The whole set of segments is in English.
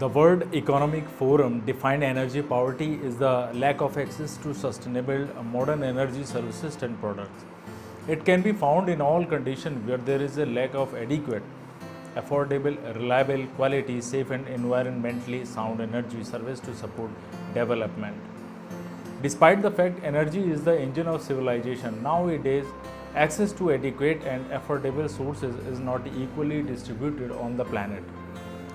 The World Economic Forum defined energy poverty is the lack of access to sustainable modern energy services and products. It can be found in all conditions where there is a lack of adequate, affordable, reliable, quality, safe and environmentally sound energy service to support development. Despite the fact energy is the engine of civilization, nowadays access to adequate and affordable sources is not equally distributed on the planet.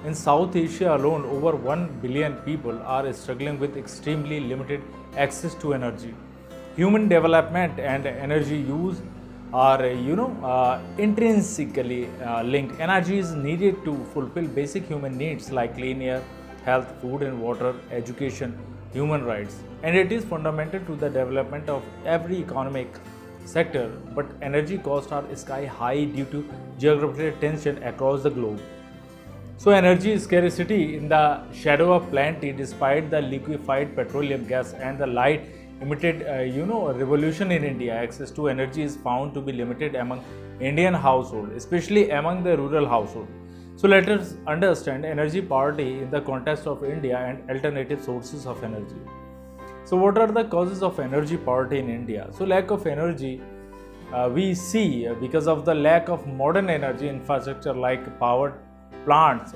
In South Asia alone, over 1 billion people are struggling with extremely limited access to energy. Human development and energy use are, intrinsically linked. Energy is needed to fulfill basic human needs like clean air, health, food and water, education, human rights, and it is fundamental to the development of every economic sector. But energy costs are sky high due to geographical tension across the globe. So, energy scarcity in the shadow of plenty, despite the liquefied petroleum gas and the light emitted, revolution in India, access to energy is found to be limited among Indian households, especially among the rural household. So, let us understand energy poverty in the context of India and alternative sources of energy. So, what are the causes of energy poverty in India? So, lack of energy we see because of the lack of modern energy infrastructure like power plants,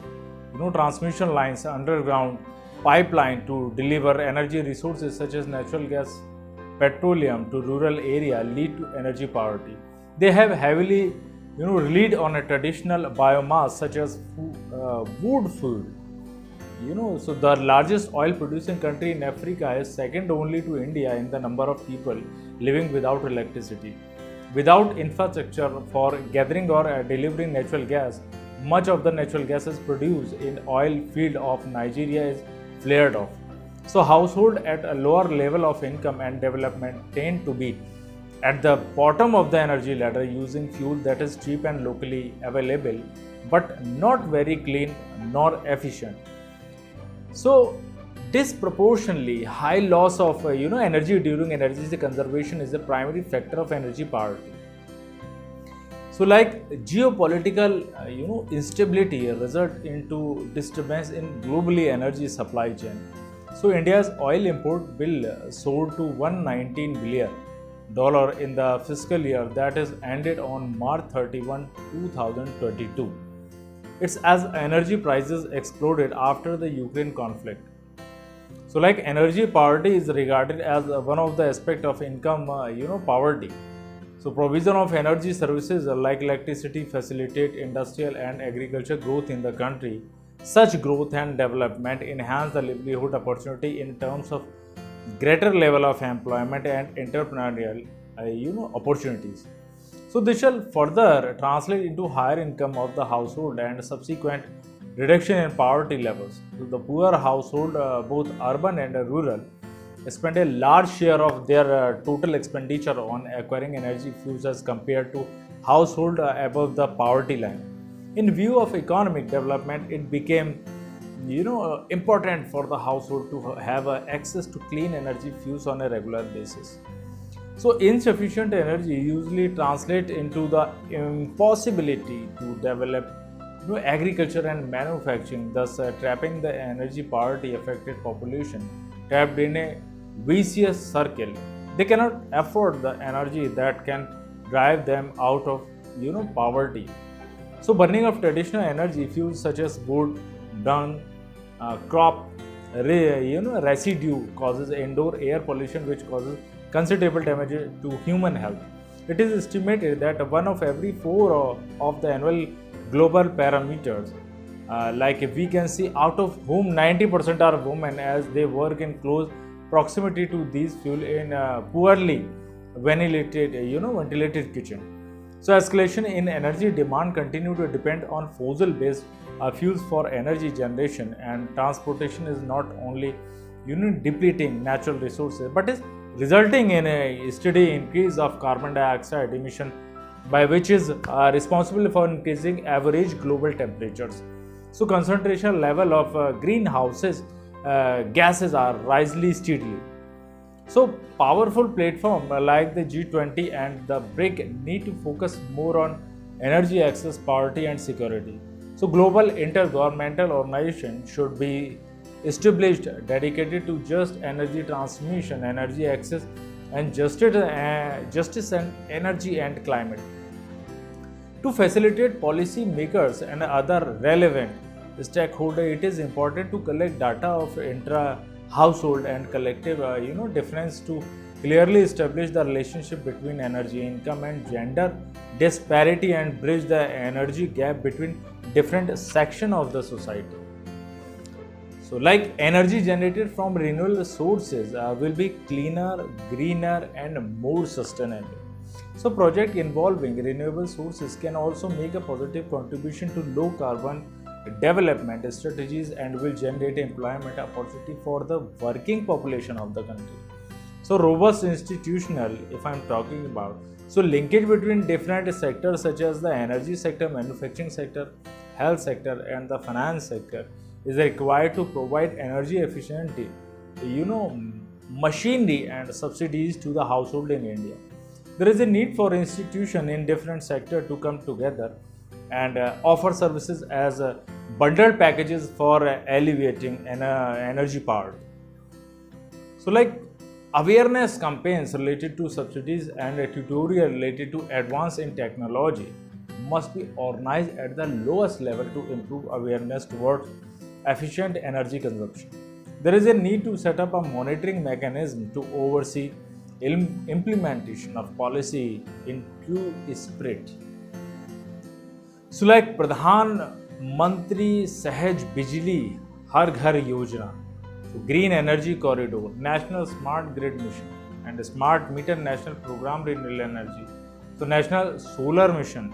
transmission lines, underground pipeline to deliver energy resources such as natural gas, petroleum to rural area lead to energy poverty. They have heavily, relied on a traditional biomass such as wood fuel. So the largest oil producing country in Africa is second only to India in the number of people living without electricity. Without infrastructure for gathering or delivering natural gas, much of the natural gases produced in oil field of Nigeria is flared off. So households at a lower level of income and development tend to be at the bottom of the energy ladder using fuel that is cheap and locally available but not very clean nor efficient. So disproportionately high loss of energy during energy conservation is the primary factor of energy poverty. So, like geopolitical, instability result into disturbance in globally energy supply chain. So, India's oil import bill soared to $119 billion in the fiscal year that is ended on March 31, 2022. It's as energy prices exploded after the Ukraine conflict. So, like energy poverty is regarded as one of the aspect of income, poverty. So, provision of energy services like electricity facilitate industrial and agriculture growth in the country. Such growth and development enhance the livelihood opportunity in terms of greater level of employment and entrepreneurial, opportunities. So, this shall further translate into higher income of the household and subsequent reduction in poverty levels. So, the poor household, both urban and rural, spend a large share of their total expenditure on acquiring energy fuels as compared to household above the poverty line. In view of economic development, it became important for the household to have access to clean energy fuels on a regular basis. So insufficient energy usually translates into the impossibility to develop agriculture and manufacturing, thus trapping the energy poverty affected population trapped in a vicious circle. They cannot afford the energy that can drive them out of poverty. So burning of traditional energy fuels such as wood, dung, crop residue causes indoor air pollution which causes considerable damage to human health. It is estimated that one of every four of the annual global parameters, like we can see, out of whom 90% are women as they work in close proximity to these fuel in poorly ventilated kitchen. So escalation in energy demand continue to depend on fossil based fuels for energy generation, and transportation is not only depleting natural resources but is resulting in a steady increase of carbon dioxide emission, by which is responsible for increasing average global temperatures. So concentration level of greenhouses gases are rising steadily. So powerful platforms like the G20 and the BRIC need to focus more on energy access, poverty and security. So global intergovernmental organization should be established dedicated to just energy transmission, energy access, and justice and energy and climate. To facilitate policy makers and other relevant stakeholders, it is important to collect data of intra-household and collective, difference to clearly establish the relationship between energy income and gender disparity and bridge the energy gap between different sections of the society. So, like energy generated from renewable sources will be cleaner, greener, and more sustainable. So, project involving renewable sources can also make a positive contribution to low carbon development strategies and will generate employment opportunity for the working population of the country. So, robust institutional, if I'm talking about, so linkage between different sectors such as the energy sector, manufacturing sector, health sector, and the finance sector is required to provide energy efficiency, machinery and subsidies to the household in India. There is a need for institutions in different sectors to come together and offer services as bundled packages for alleviating energy part. So, like awareness campaigns related to subsidies and a tutorial related to advance in technology must be organized at the lowest level to improve awareness towards efficient energy consumption. There is a need to set up a monitoring mechanism to oversee implementation of policy in true spirit. So, like Pradhan Mantri Sahaj Bijli Har Ghar Yojana, so Green Energy Corridor, National Smart Grid Mission, and Smart Meter National Program Renewable Energy, so National Solar Mission,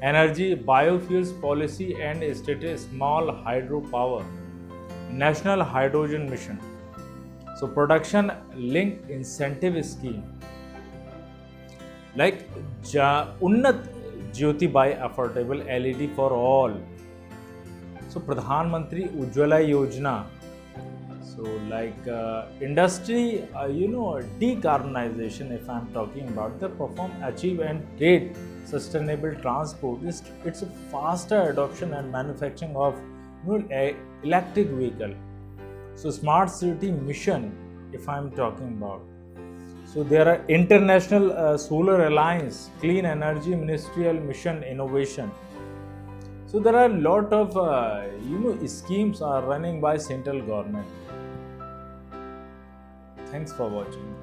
Energy Biofuels Policy and State Small Hydropower, National Hydrogen Mission, so Production Linked Incentive Scheme, like Unnat Jyoti Bai Affordable LED for all, so Pradhan Mantri Ujjwala Yojana, so like industry, decarbonization, if I'm talking about the perform, achieve and trade sustainable transport, it's a faster adoption and manufacturing of electric vehicle. So smart city mission, if I'm talking about, so there are international solar alliance, clean energy ministerial mission innovation. So there are a lot of schemes are running by central government. Thanks for watching.